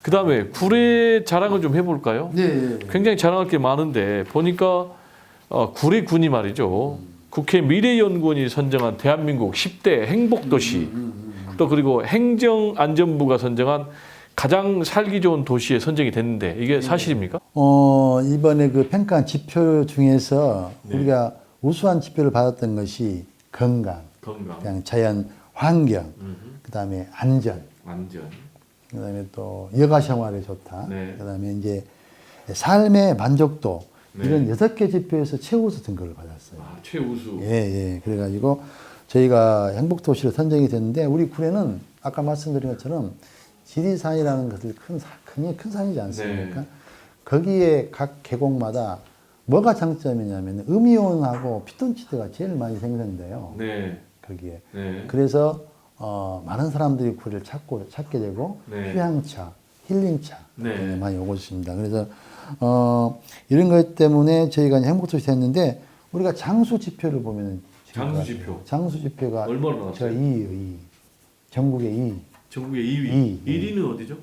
그 다음에 구례 자랑을 좀 해볼까요? 네. 굉장히 자랑할 게 많은데 보니까 구례군이 말이죠. 국회 미래연구원이 선정한 대한민국 10대 행복도시 또 그리고 행정안전부가 선정한 가장 살기 좋은 도시에 선정이 됐는데 이게 사실입니까? 이번에 그 평가 지표 중에서 네. 우리가 우수한 지표를 받았던 것이 건강, 그냥 자연 환경, 그다음에 안전, 그다음에 또 여가 생활에 좋다. 네. 그다음에 이제 삶의 만족도 네. 이런 6개 지표에서 최우수 등급을 받았어요. 아, 최우수. 예. 그래가지고 저희가 행복도시로 선정이 됐는데 우리 구례는 아까 말씀드린 것처럼 지리산이라는 것을 굉장히 큰 산이지 않습니까? 네. 거기에 각 계곡마다 뭐가 장점이냐면 음이온하고 피톤치드가 제일 많이 생성돼요. 네. 거기에. 네. 그래서 많은 사람들이 구례를 찾게 되고 네. 휴양차, 힐링차 네. 많이 오고 있습니다. 그래서 이런 것 때문에 저희가 이제 행복도시 됐는데 우리가 장수 지표를 보면은 장수 지표가 얼마나 나왔어요? 2위, 전국의 2위. 전국의 2위. 2위. 1위는 어디죠?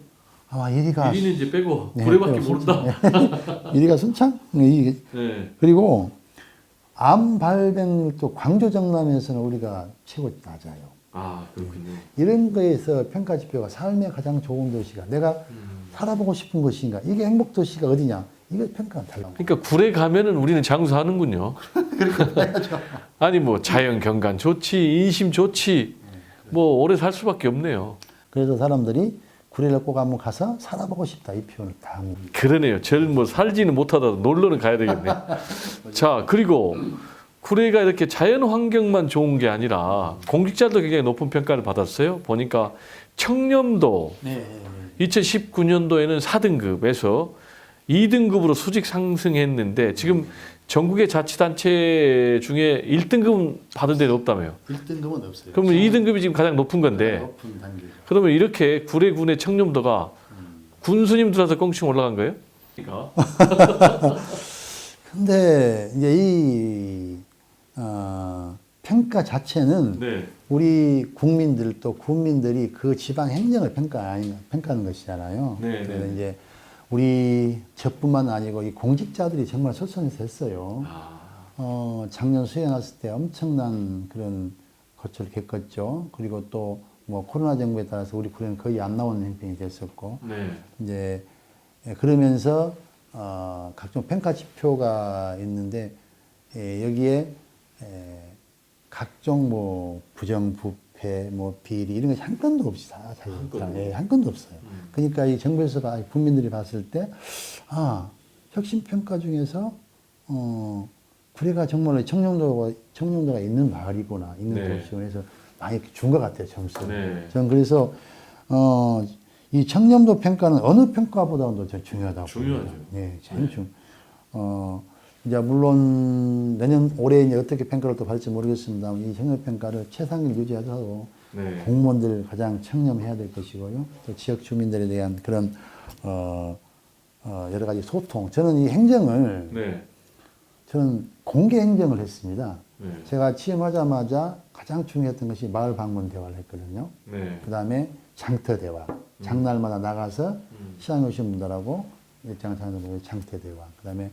아마 1위가 1위는 이제 빼고 네, 구례밖에 빼고 모른다. 1위가 순창? 네. 그리고 암 발병률도 광주 정남에서는 우리가 최고 낮아요. 아, 그렇군요. 이런 거에서 평가 지표가 삶에 가장 좋은 도시가 내가 살아보고 싶은 곳인가 이게 행복 도시가 어디냐 이거 평가가 달라요. 그러니까 구례 가면은 우리는 장수하는군요. 아니 뭐 자연 경관 좋지, 인심 좋지, 뭐 오래 살 수밖에 없네요. 그래서 사람들이 구례를 꼭 한번 가서 살아보고 싶다 이 표현을 다 합니다. 그러네요. 뭐 살지는 못하더라도 놀러는 가야 되겠네. 자, 그리고 구례가 이렇게 자연 환경만 좋은 게 아니라 공직자도 굉장히 높은 평가를 받았어요. 보니까 청렴도 2019년도에는 4등급에서 2등급으로 수직 상승했는데 지금 전국의 자치단체 중에 1등급은 받은 데는 없다며요. 1등급은 없어요. 그러면 2등급이 지금 가장 높은 건데 높은 단계죠. 그러면 이렇게 구례군의 청렴도가 군수님 들어서 꽁충 올라간 거예요? 근데 이제 이 평가 자체는 네. 우리 국민들 또 국민들이 그 지방 행정을 평가하는 것이잖아요. 네, 그래서 네. 이제 우리 저뿐만 아니고 이 공직자들이 정말 소천해서 했어요. 작년 수해 났을 때 엄청난 그런 거취를 겪었죠. 그리고 또 뭐 코로나 정부에 따라서 우리 구례는 거의 안 나오는 형편이 됐었고, 네. 이제 그러면서 각종 평가 지표가 있는데 여기에 각종 뭐 부정 부패 뭐 비리 이런 거 한 건도 없이 다 한 건도 없어요. 그러니까 이 정부에서 국민들이 봤을 때 혁신 평가 중에서 구례가 정말 청렴도가 있는 마을이구나, 있는 네. 도시구나 해서 많이 준 것 같아요, 점수를. 네. 저는 그래서 이 청렴도 평가는 어느 평가보다도 더 중요하다고 중요하죠. 봅니다. 네, 제일 이제 물론 올해 이제 어떻게 평가를 또 받을지 모르겠습니다만 이 청렴 평가를 최상위를 유지하더라도 네. 공무원들 가장 청렴해야 될 것이고요. 또 지역 주민들에 대한 그런 여러 가지 소통. 저는 이 행정을 네. 저는 공개 행정을 했습니다. 네. 제가 취임하자마자 가장 중요했던 것이 마을 방문 대화를 했거든요. 네. 그 다음에 장터 대화. 장날마다 나가서 시장에 오신 분들하고 일장 장터 대화. 그 다음에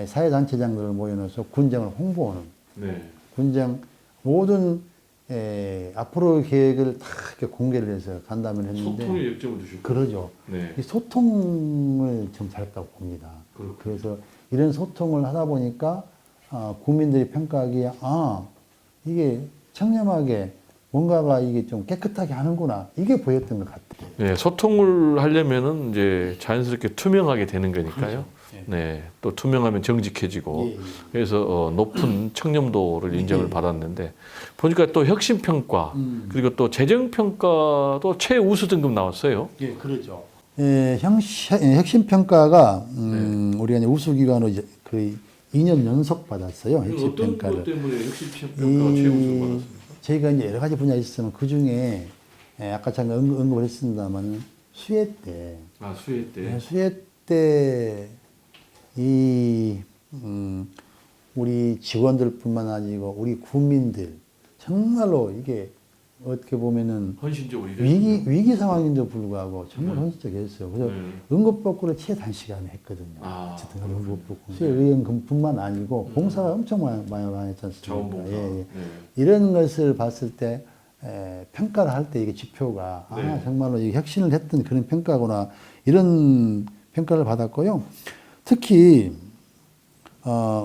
사회단체장들을 모여넣어서 군정을 홍보하는. 네. 군정 모든 앞으로 계획을 다 이렇게 공개를 해서 간담회를 했는데. 소통에 역점을 두시고. 그러죠. 네. 이 소통을 좀 잘했다고 봅니다. 그렇군요. 그래서 이런 소통을 하다 보니까 국민들이 평가하기에 이게 청렴하게 뭔가가 이게 좀 깨끗하게 하는구나 이게 보였던 것 같아요. 네, 소통을 하려면은 이제 자연스럽게 투명하게 되는 거니까요. 그렇죠. 네, 또 투명하면 정직해지고 예. 그래서 높은 청렴도를 인정을 예. 받았는데 보니까 또 혁신 평가 그리고 또 재정 평가도 최우수 등급 나왔어요. 예, 그러죠. 혁신 평가가 우리가 이제 우수 기관으로 이제 거의 2년 연속 받았어요. 혁신 어떤 평가를. 것 때문에 혁신 평가가 최우수 받았습니까? 저희가 이제 여러 가지 분야가 있으면 그 중에 아까 잠깐 언급을 했습니다만 수해 때. 아, 수해 때. 네, 수해 때 이 우리 직원들뿐만 아니고 우리 국민들 정말로 이게 어떻게 보면은 헌신적으로 위기 상황인데도 불구하고 정말 헌신적이었어요. 그래서 응급복구를 최단시간에 했거든요. 아, 어쨌든 응급복구. 수해 의원금뿐만 아니고 봉사가 엄청 많이 했지 않습니까? 자원봉사. 예, 예. 네. 이런 것을 봤을 때 평가를 할 때 이게 지표가 네. 정말로 이 혁신을 했던 그런 평가구나 이런 평가를 받았고요. 특히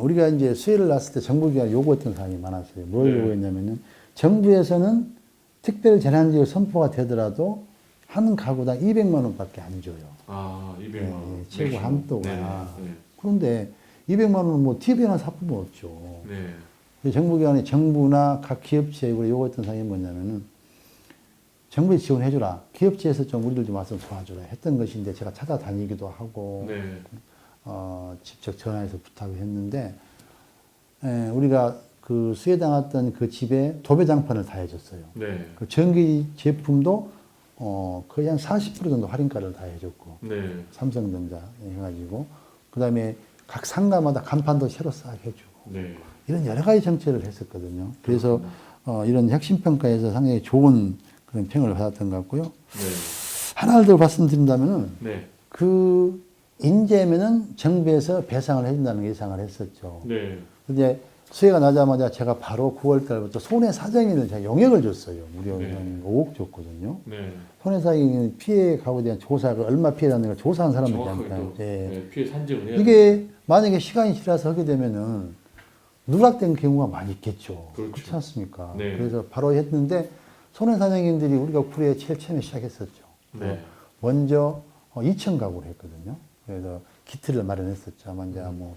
우리가 이제 수혜를 났을 때 정부가 요구했던 사항이 많았어요. 뭘 네. 요구했냐면은 정부에서는 특별 재난지역 선포가 되더라도 한 가구당 200만 원밖에 안 줘요. 아, 200만 예, 원. 최고 맥시멈. 한도가. 네. 그런데 200만 원은 뭐 TV나 사품은 없죠. 네. 정부기관이 정부나 각 기업체에 요구했던 사항이 뭐냐면은 정부에 지원해주라. 기업체에서 좀 우리들 좀 와서 도와주라 했던 것인데 제가 찾아다니기도 하고 네. 직접 전화해서 부탁을 했는데 우리가 그 수혜당했던 그 집에 도배장판을 다 해줬어요. 네. 그 전기 제품도 거의 한 40% 정도 할인가를 다 해줬고 네. 삼성전자 해가지고 그 다음에 각 상가마다 간판도 새로 싹 해주고 네. 이런 여러 가지 정책을 했었거든요. 그래서 이런 혁신평가에서 상당히 좋은 그런 평을 받았던 것 같고요. 네. 하나를 더 말씀드린다면은 네. 그 인재면은 정부에서 배상을 해준다는 예상을 했었죠. 네. 근데 수혜가 나자마자 제가 바로 9월 달부터 손해사정인을 제가 용역을 줬어요. 무려 네. 한 5억 줬거든요. 네. 손해사정인 피해 가구에 대한 조사가 얼마 피해 났는가 조사한 사람밖에 정확하게 안 또 돼요. 예. 네, 피해 산정을 해야 이게 만약에 시간이 지나서 하게 되면은 누락된 경우가 많이 있겠죠. 그렇죠. 그렇지 않습니까? 네. 그래서 바로 했는데 손해사정인들이 우리가 구례에 제일 처음에 시작했었죠. 네. 먼저 2천 가구를 했거든요. 그래서 기틀을 마련했었죠. 아마 이제 뭐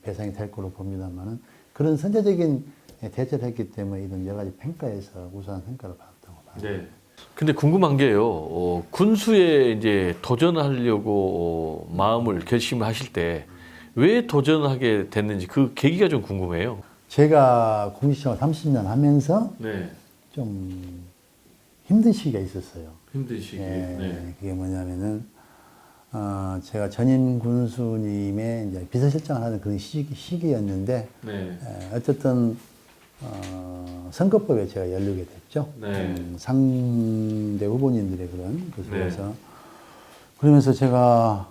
배상이 될 걸로 봅니다만은 그런 선제적인 대처를 했기 때문에 이런 여러 가지 평가에서 우수한 평가를 받았다고 봐요. 네. 근데 궁금한 게요. 군수에 이제 도전하려고 마음을 결심하실 때 왜 도전하게 됐는지 그 계기가 좀 궁금해요. 제가 공직생활 30년 하면서 네. 좀 힘든 시기가 있었어요. 힘든 시기. 네. 그게 뭐냐면은 제가 전임 군수님의 이제 비서실장을 하는 그런 시기였는데 네. 어쨌든 선거법에 제가 연루게 됐죠. 네. 상대 후보님들의 그런 그 네. 속에서 그러면서 제가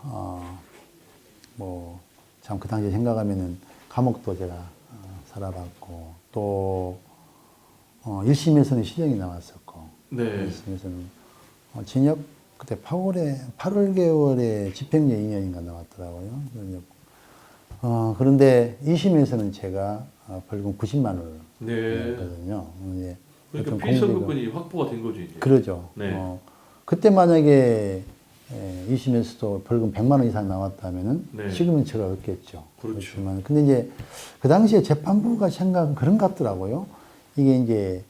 뭐 참 그 당시에 생각하면은 감옥도 제가 살아봤고 또 1심에서는 실형이 나왔었고 네. 1심에서는 징역 그때 8개월에 집행유예 2년인가 나왔더라고요. 그런데 2심에서는 제가 벌금 90만 원을 네. 냈거든요. 이제 그러니까 어떤 피선거권이 확보가 된 거죠, 이제. 그러죠. 네. 그때 만약에 2심에서도 벌금 100만 원 이상 나왔다면은 네. 지금은 제가 없겠죠. 그렇죠. 그렇지만 근데 이제 그 당시에 재판부가 생각은 그런 것 같더라고요. 이게 이제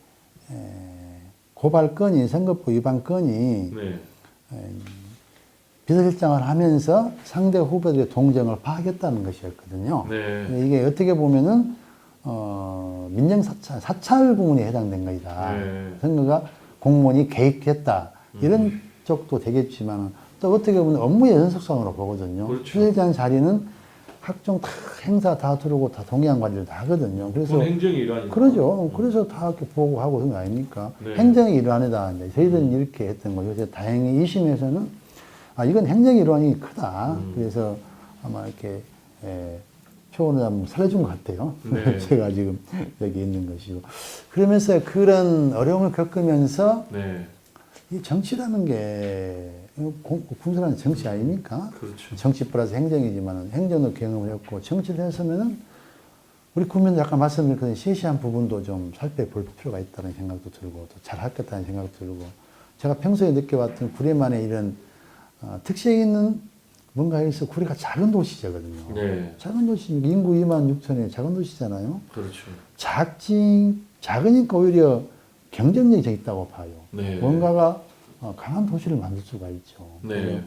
고발건이 선거법 위반 건이 네. 비서실장을 하면서 상대 후보들의 동정을 파악했다는 것이었거든요. 네. 이게 어떻게 보면은 민정사찰 부분에 해당된 것이다. 네. 선거가 공무원이 개입했다. 이런 쪽도 되겠지만 또 어떻게 보면 업무의 연속성으로 보거든요. 그렇죠. 비서실장 자리는 각종 다 행사 다 들어오고 다 동의한 관리를 다 하거든요. 그래서 본 행정의 일환이니까. 그러죠. 그래서 다 이렇게 보고하고 그런 거 아닙니까? 네. 행정의 일환이다. 이제 저희들은 이렇게 했던 거죠. 그래서 다행히 2심에서는 이건 행정의 일환이 크다. 그래서 아마 이렇게 표현을 한번 살려준 것 같아요. 네. 제가 지금 여기 있는 것이고. 그러면서 그런 어려움을 겪으면서 네. 이 정치라는 게 군수라는 정치 아닙니까? 그렇죠. 정치 플러스 행정이지만 행정도 경험을 했고 정치를 했으면은 우리 국민들 아까 말씀드린 그런 세시한 부분도 좀 살펴볼 필요가 있다는 생각도 들고 또 잘하겠다는 생각도 들고 제가 평소에 느껴왔던 구례만의 이런 특색 있는 뭔가 해서 구례가 작은 도시잖아요. 네. 작은 도시 인구 2만 6천의 작은 도시잖아요. 그렇죠. 작으니까 오히려 경쟁력이 좀 있다고 봐요. 네. 뭔가가 강한 도시를 만들 수가 있죠. 네.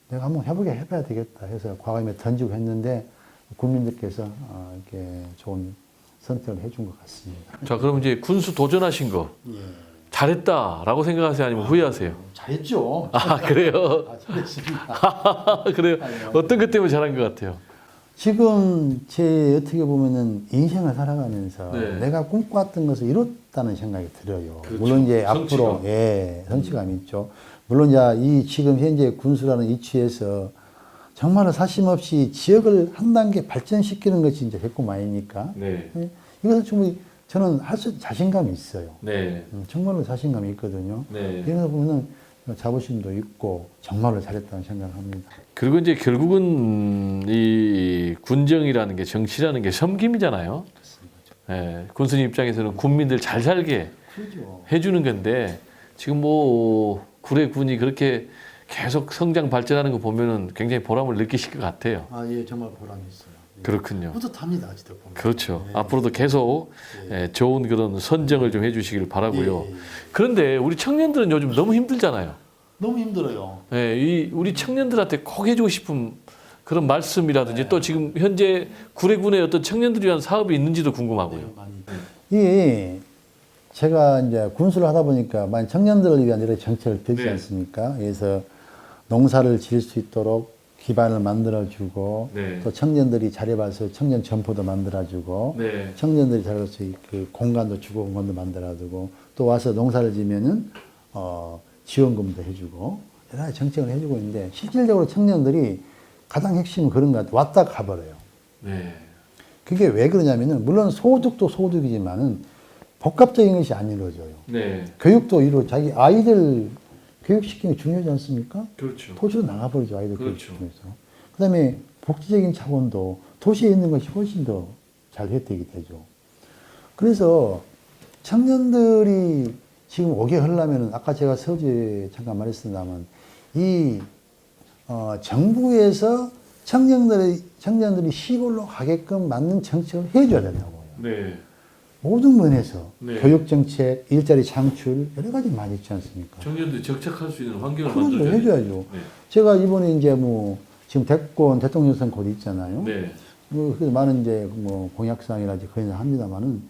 내가 한번 해봐야 되겠다 해서 과감히 던지고 했는데 국민들께서 이렇게 좋은 선택을 해준 것 같습니다. 자, 그럼 이제 군수 도전하신 거. 예. 잘했다라고 생각하세요? 아니면 후회하세요? 잘했죠. 아, 그래요? 잘했습니다. 그래요? 어떤 것 때문에 잘한 것 같아요? 지금 제 어떻게 보면은 인생을 살아가면서 네. 내가 꿈꿔왔던 것을 이뤘다는 생각이 들어요. 그렇죠. 물론 이제 성취감. 앞으로 성취감이 있죠. 물론 이제 이 지금 현재 군수라는 위치에서 정말로 사심없이 지역을 한 단계 발전시키는 것이 이제 됐고만이니까 네. 이것을 충분히 저는 할 수 자신감이 있어요. 네. 정말로 자신감이 있거든요. 네. 이런 거 보면은 자부심도 있고 정말로 잘했다는 생각을 합니다. 그리고 이제 결국은 이 군정이라는 게 정치라는 게 섬김이잖아요. 예, 군수님 입장에서는 국민들 잘 살게 그렇죠. 해주는 건데 지금 뭐 구례 군이 그렇게 계속 성장 발전하는 거 보면은 굉장히 보람을 느끼실 것 같아요. 예, 정말 보람이 있어요. 그렇군요. 뿌듯합니다, 아직도 보면. 그렇죠. 네. 앞으로도 계속 좋은 그런 선정을 좀 해주시길 바라고요. 예. 그런데 우리 청년들은 요즘 너무 힘들잖아요. 너무 힘들어요. 이 우리 청년들한테 꼭 해주고 싶은 그런 말씀이라든지 또 지금 현재 구례군에 어떤 청년들을 위한 사업이 있는지도 궁금하고요. 이 제가 이제 군수를 하다 보니까 많이 청년들을 위한 여러 정책을 펴지 네. 않습니까? 그래서 농사를 지을 수 있도록 기반을 만들어주고 네. 또 청년들이 잘해봐서 청년 점포도 만들어주고 네. 청년들이 잘할 수 있그 공간도 주거 공간도 만들어주고 또 와서 농사를 지면은 지원금도 해주고 여러 가지 정책을 해주고 있는데 실질적으로 청년들이 가장 핵심은 그런 것 같아요. 왔다 가버려요. 네. 그게 왜 그러냐면은 물론 소득도 소득이지만은 복합적인 것이 안 이루어져요. 네. 교육도 자기 아이들 교육시키는 게 중요하지 않습니까? 그렇죠. 도시로 나가버리죠, 아이들 그렇죠. 교육시키면서. 그 다음에 복지적인 차원도 도시에 있는 것이 훨씬 더 잘 혜택이 되죠. 그래서 청년들이 지금 오게 하려면 아까 제가 서두에 잠깐 말했습니다만 정부에서 청년들이 시골로 가게끔 맞는 정책을 해줘야 된다고요. 네. 모든 면에서 네. 교육정책, 일자리 창출 여러 가지 많이 있지 않습니까? 청년들이 적착할 수 있는 환경을 그런 걸 만들어줘야 해줘야죠. 네. 제가 이번에 이제 지금 대권 선거 곧 있잖아요. 네. 그래서 많은 이제 공약사항이라든지 그런 합니다만은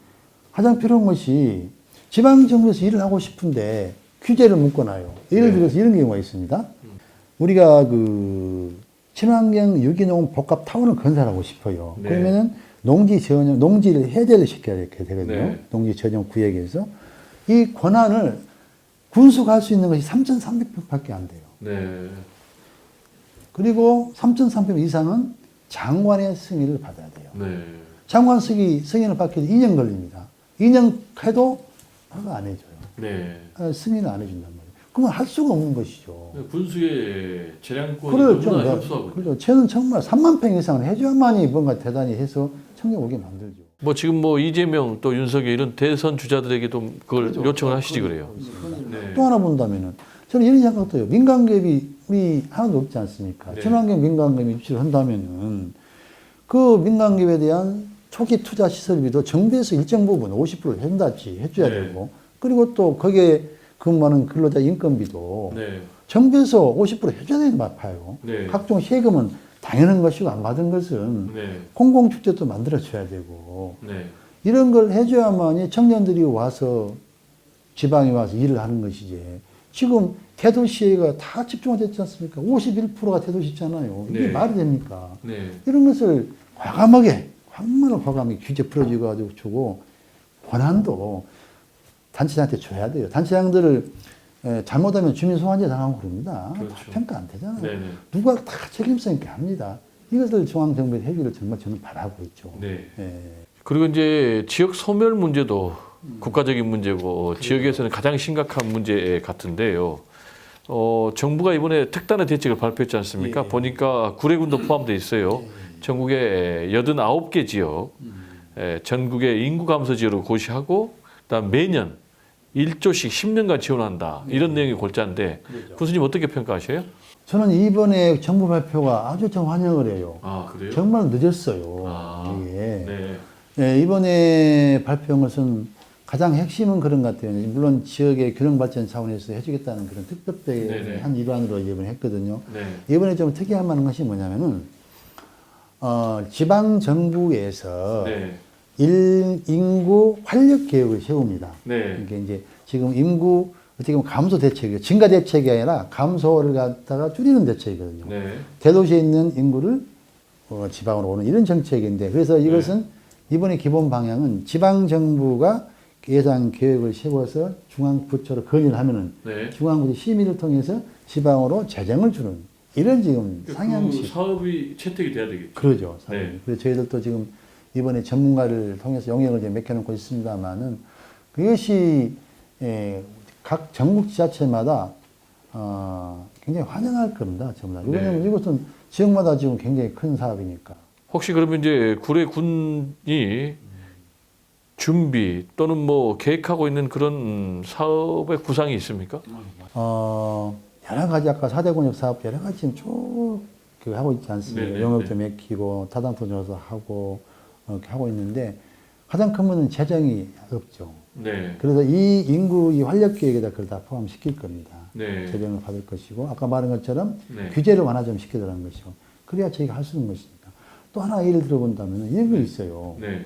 가장 필요한 것이 지방정부에서 일을 하고 싶은데 규제를 묶어놔요. 예를 네. 들어서 이런 경우가 있습니다. 우리가 친환경 유기농 복합 타운을 건설하고 싶어요. 네. 그러면은 농지를 해제를 시켜야 되거든요. 네. 농지 전용 구역에서 이 권한을 군수가 할 수 있는 것이 3,300평밖에 안 돼요. 네. 그리고 3,300평 이상은 장관의 승인을 받아야 돼요. 네. 장관 승인을 받기 위해 2년 걸립니다. 2년 해도 허가 안 해줘요. 네. 승인을 안 해준단 말이에요. 그러면 할 수가 없는 것이죠. 군수의 재량권이 그렇죠. 너무나 협소하고. 그렇죠. 쟤는 정말 3만 평 이상을 해줘야만이 뭔가 대단히 해서 청년 오게 만들죠. 뭐 지금 이재명 또 윤석열 이런 대선 주자들에게도 그걸 그렇죠. 요청을 하시지 그래요. 네. 또 하나 본다면은 저는 이런 생각도 해요. 민간 기업이 우리 하나도 없지 않습니까? 네. 친환경 민간 기업이 입주를 한다면은 그 민간 기업에 대한 초기 투자 시설비도 정부에서 일정 부분 50% 해준다지 해줘야 네. 되고 그리고 또 거기에 근무하는 근로자 인건비도 네. 정부에서 50% 해줘야 되는 것 같아요. 네. 각종 세금은 당연한 것이고 안 받은 것은 네. 공공축제도 만들어줘야 되고 네. 이런 걸 해줘야만이 청년들이 와서 지방에 와서 일을 하는 것이지. 지금 대도시가 다 집중화됐지 않습니까? 51%가 대도시잖아요. 이게 네. 말이 됩니까? 네. 이런 것을 과감하게 규제 풀어지고 주고 권한도 단체장한테 줘야 돼요. 단체장들을 잘못하면 주민 소환제 당하고 그럽니다. 그렇죠. 다 평가 안 되잖아요. 네네. 누가 다 책임성 있게 합니다. 이것을 중앙정부에 해주기를 정말 저는 바라고 있죠. 네. 예. 그리고 이제 지역 소멸 문제도 국가적인 문제고 지역에서는 가장 심각한 문제 같은데요. 정부가 이번에 특단의 대책을 발표했지 않습니까? 예. 보니까 구례군도 포함되어 있어요. 전국의 89개 지역, 전국의 인구 감소 지역으로 고시하고 그다음 매년 1조씩 10년간 지원한다. 이런 내용이 골자인데 군수님 어떻게 평가하셔요? 저는 이번에 정부 발표가 아주 좀 환영을 해요. 아, 그래요? 정말 늦었어요. 아, 이게. 네. 네, 이번에 발표한 것은 가장 핵심은 그런 것 같아요. 물론 지역의 균형 발전 차원에서 해주겠다는 그런 특별법의 네네. 한 일환으로 이번에 했거든요. 네. 이번에 좀 특이한 것이 뭐냐면은 지방 정부에서 네. 인구 활력 계획을 세웁니다. 네. 이게 이제 지금 인구 어떻게 보면 감소 대책이에요. 증가 대책이 아니라 감소를 갖다가 줄이는 대책이거든요. 네. 대도시에 있는 인구를 지방으로 오는 이런 정책인데 그래서 이것은 이번에 기본 방향은 지방 정부가 예산 계획을 세워서 중앙부처로 건의를 하면은 네. 중앙부처 심의를 통해서 지방으로 재정을 주는 이런 지금 상향식. 그 사업이 채택이 돼야 되겠죠. 그러죠. 네. 그래서 저희들도 지금 이번에 전문가를 통해서 용역을 좀 맡겨놓고 있습니다만은 그것이 각 전국 지자체마다 굉장히 환영할 겁니다. 전부 다. 왜냐하면 이것은 지역마다 지금 굉장히 큰 사업이니까. 혹시 그러면 이제 구례군이 준비 또는 뭐 계획하고 있는 그런 사업의 구상이 있습니까? 여러 가지 아까 4대 권역 사업 여러 가지 지금 쭉 하고 있지 않습니까? 네네, 용역도 맡기고 타당도 조사 하고 이렇게 하고 있는데 가장 큰 문제는 재정이 없죠. 네. 그래서 이 인구 이 활력 계획에다 그걸 다 포함시킬 겁니다. 네. 재정을 받을 것이고 아까 말한 것처럼 네. 규제를 완화 좀 시켜달라는 것이고 그래야 저희가 할 수 있는 것이니까. 또 하나 예를 들어본다면 이런 게 있어요. 네.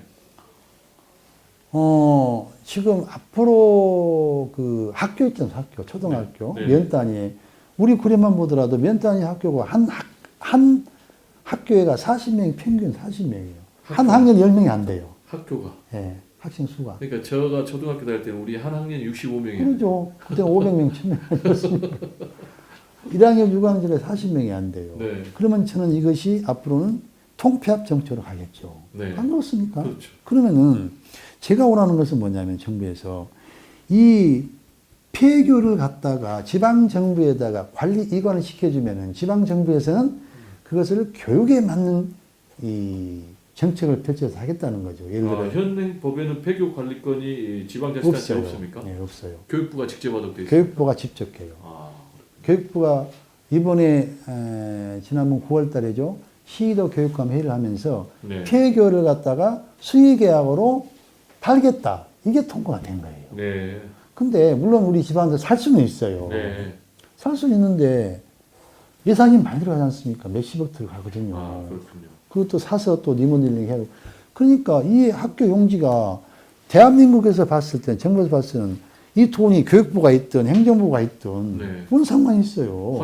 지금 앞으로 그 학교 있잖아요. 학교, 초등학교, 네. 면 단위에 우리 구례만 보더라도 면 단위 학교가 한 학교에가 40명이 평균 40명이에요. 한 학년 10명이 안 돼요. 학교가. 예, 학생 수가. 그러니까 제가 초등학교 다닐 때는 우리 한 학년 65명이. 그러죠. 그때 500명, 1000명 아니었습니까? 1학년 6학년에 40명이 안 돼요. 네. 그러면 저는 이것이 앞으로는 통폐합 정책으로 가겠죠. 네. 안 그렇습니까? 그렇죠. 그러면은 제가 원하는 것은 뭐냐면 정부에서 이 폐교를 갖다가 지방 정부에다가 관리 이관을 시켜주면은 지방 정부에서는 그것을 교육에 맞는 이 정책을 펼쳐서 하겠다는 거죠. 예를 들어 현행 법에는 폐교 관리권이 지방자치단체에 없습니까? 네, 없어요. 교육부가 직접 하도록 돼 있어요. 교육부가 직접 해요. 아, 교육부가 이번에 지난번 9월 달에죠. 시도 교육감 회의를 하면서 네. 폐교를 갖다가 수의계약으로 팔겠다. 이게 통과가 된 거예요. 네. 근데 물론 우리 지방에서 살 수는 있어요. 네. 살 수는 있는데 예산이 많이 들어가지 않습니까? 몇십억 들어가거든요. 아, 그렇군요. 그것도 사서 또 리모델링 해야 되고. 그러니까 이 학교 용지가 대한민국에서 봤을 때, 정부에서 봤을 때는 이 돈이 교육부가 있든 행정부가 있든 네. 뭔 상관이 있어요.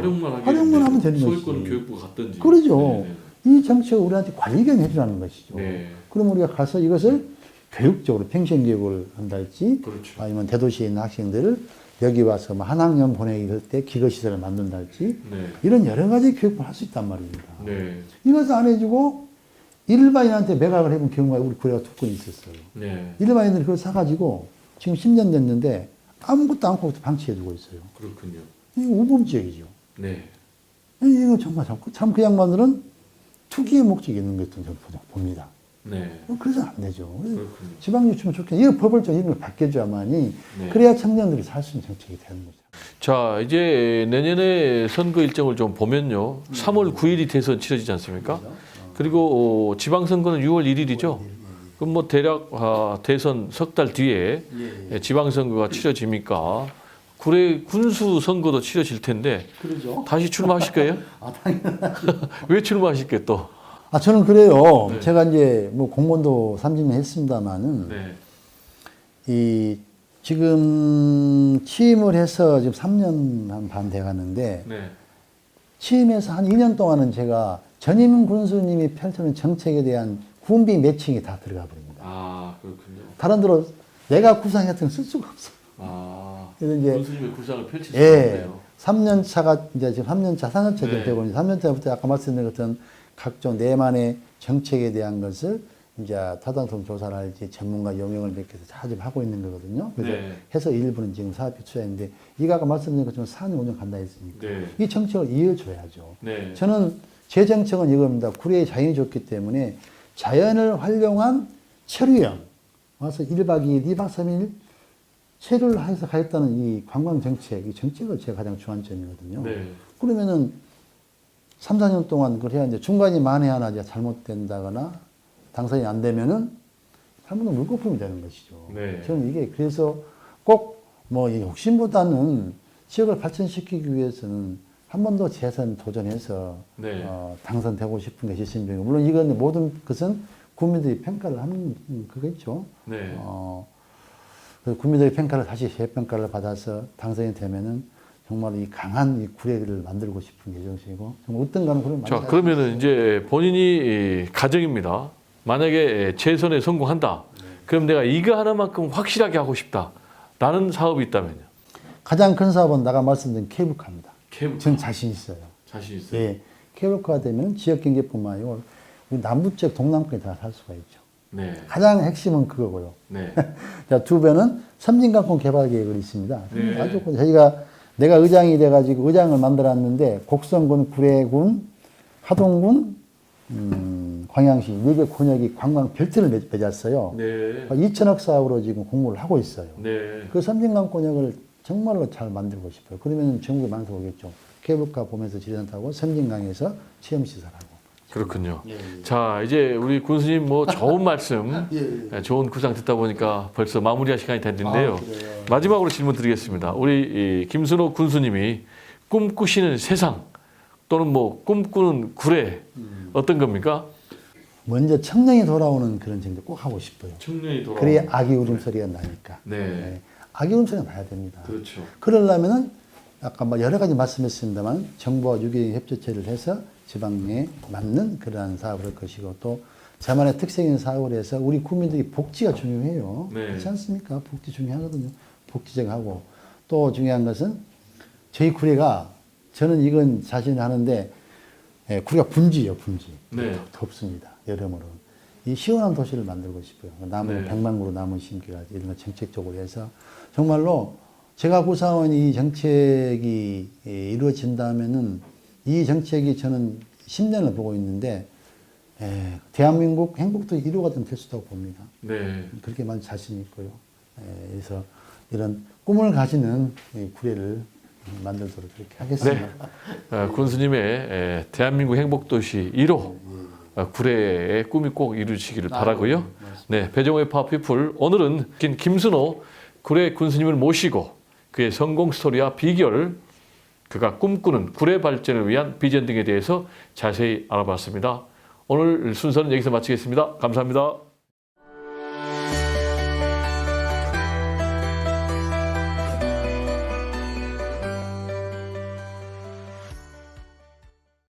활용만 하면 되는 소유권은 거지. 교육부가 갖든지. 그러죠. 네, 이 정책을 우리한테 관리견 해주라는 것이죠. 네. 그럼 우리가 가서 이것을 교육적으로 평생교육을 한달지 그렇죠. 아니면 대도시에 있는 학생들을 여기 와서 뭐 한 학년 보내기 할 때 기거시설을 만든달지 네. 이런 여러 가지 교육을 할 수 있단 말입니다. 네. 이것을 안 해주고 일반인한테 매각을 해본 경우가 우리 구례가 두 건 있었어요. 네. 일반인들이 그걸 사가지고 지금 10년 됐는데 아무것도 않고 방치해두고 있어요. 그렇군요. 이거 우범지역이죠. 네. 이거 정말 참 그 양반들은 투기의 목적이 있는 것도 저는 봅니다. 네. 그래서 안 되죠. 그렇군요. 지방 유치면 좋겠네. 이거 법을 좀 이런 걸 바뀌어줘야만이 네. 그래야 청년들이 살 수 있는 정책이 되는 거죠. 자, 이제 내년에 선거 일정을 좀 보면요. 3월 9일이 대선 치러지지 않습니까? 그리고 지방선거는 6월 1일이죠. 그럼 뭐 대략 대선 석 달 뒤에 지방선거가 치러집니까? 구례 군수 선거도 치러질 텐데 그러죠. 다시 출마하실 거예요? 당연하죠. 왜 출마하실 거예요 또? 저는 그래요. 네. 제가 이제 뭐 공무원도 30년 했습니다만은 네. 이 지금 취임을 해서 지금 3년 한 반 돼 가는데 네. 취임해서 한 2년 동안은 제가 전임 군수님이 펼쳐놓은 정책에 대한 군비 매칭이 다 들어가 버립니다. 아, 그렇군요. 다른 데로 내가 구상했던 걸 쓸 수가 없어요. 아, 그래서 이제 군수님의 구상을 펼칠 수 예, 있네요. 3년 차가 이제 지금 3년 차, 4년 차 네. 되고 있는데 3년 차부터 아까 말씀드린 것처럼 각종 내만의 정책에 대한 것을 이제 타당성 조사를 할지 전문가 용역을 맺혀서 다 지금 하고 있는 거거든요. 그래서 네. 해서 일부는 지금 사업에 투자했는데 이거 아까 말씀드린 것처럼 4년 5년 간다 했으니까 네. 이 정책을 이어줘야죠. 네. 저는 제 정책은 이겁니다. 구례의 자연이 좋기 때문에 자연을 활용한 체류형 와서 1박 2일, 2박 3일 체류를 해서 가겠다는 이 관광 정책, 이 정책을 제가 가장 주안점이거든요. 네. 그러면은 3, 4년 동안 그걸 해야 이제 중간에 만에 하나 이제 잘못된다거나 당선이 안 되면은 한번도 물거품이 되는 것이죠. 네. 저는 이게 그래서 꼭 뭐 욕심보다는 지역을 발전시키기 위해서는 한 번 더 재선 도전해서 네. 당선되고 싶은 것이 심정이고 물론 이건 모든 것은 국민들이 평가를 하는 그거겠죠. 네. 그래서 국민들의 평가를 다시 재평가를 받아서 당선이 되면은 정말 이 강한 이 구례를 만들고 싶은 게 정신이고 정말 어떤 가는 구례를 자, 만들고 그러면은 이제 본인이 가정입니다. 만약에 재선에 성공한다. 그럼 내가 이거 하나만큼 확실하게 하고 싶다라는 사업이 있다면요. 가장 큰 사업은 내가 말씀드린 케이블카입니다. 케이블카. 전 자신 있어요. 자신 있어요. 예, 케이블카가 되면 지역 경제뿐만 아니고 우리 남부 지역 동남권에 다 살 수가 있죠. 네. 가장 핵심은 그거고요. 네. 자, 두 배는 섬진강권 개발 계획을 있습니다. 네. 아주 내가 의장이 돼가지고 의장을 만들었는데 곡성군, 구례군, 하동군, 광양시 4개 권역이 관광 별도를 맺었어요. 네. 2천억 사업으로 지금 공모를 하고 있어요. 네. 그 섬진강권역을 정말로 잘 만들고 싶어요. 그러면 전국에 많이 오겠죠. 케이블카 보면서 지리산 타고 섬진강에서 체험시설하고. 그렇군요. 예, 예. 자, 이제 우리 군수님 뭐 좋은 말씀, 예, 예. 좋은 구상 듣다 보니까 벌써 마무리할 시간이 됐는데요. 그래요. 마지막으로 질문 드리겠습니다. 우리 이 김순호 군수님이 꿈꾸시는 세상 또는 뭐 꿈꾸는 구례 어떤 겁니까? 먼저 청년이 돌아오는 그런 정도 꼭 하고 싶어요. 청년이 돌아오는. 그래야 아기 울음소리가 나니까. 네. 아기 울음소리가 나야 됩니다. 그렇죠. 그러려면은 아까 뭐 여러 가지 말씀했습니다만 정부와 유기적 협조체를 해서 지방에 맞는 그러한 사업을 할 것이고 또 저만의 특색인 사업을 해서 우리 국민들이 복지가 중요해요. 네. 그렇지 않습니까? 복지 중요하거든요. 복지적하고 또 중요한 것은 저희 구례가 저는 이건 자신 하는데 구례가 분지예요, 분지. 네. 덥습니다. 여름으로. 이 시원한 도시를 만들고 싶어요. 나무 네. 100만 그루 나무 심기가 이런 거 정책적으로 해서 정말로 제가 구상한 이 정책이 이루어진다면은 이 정책이 저는 10년을 보고 있는데 대한민국 행복도 1호가 될 수도 봅니다. 네. 그렇게만 자신 있고요. 그래서 이런 꿈을 가지는 이 구례를 만들도록 그렇게 하겠습니다. 군수님의 대한민국 행복도시 1호 구례의 꿈이 꼭 이루어지기를 바라고요. 네, 배정호의 파워피플 오늘은 김순호 구례 군수님을 모시고 그의 성공 스토리와 비결, 그가 꿈꾸는 구례 발전을 위한 비전 등에 대해서 자세히 알아봤습니다. 오늘 순서는 여기서 마치겠습니다. 감사합니다.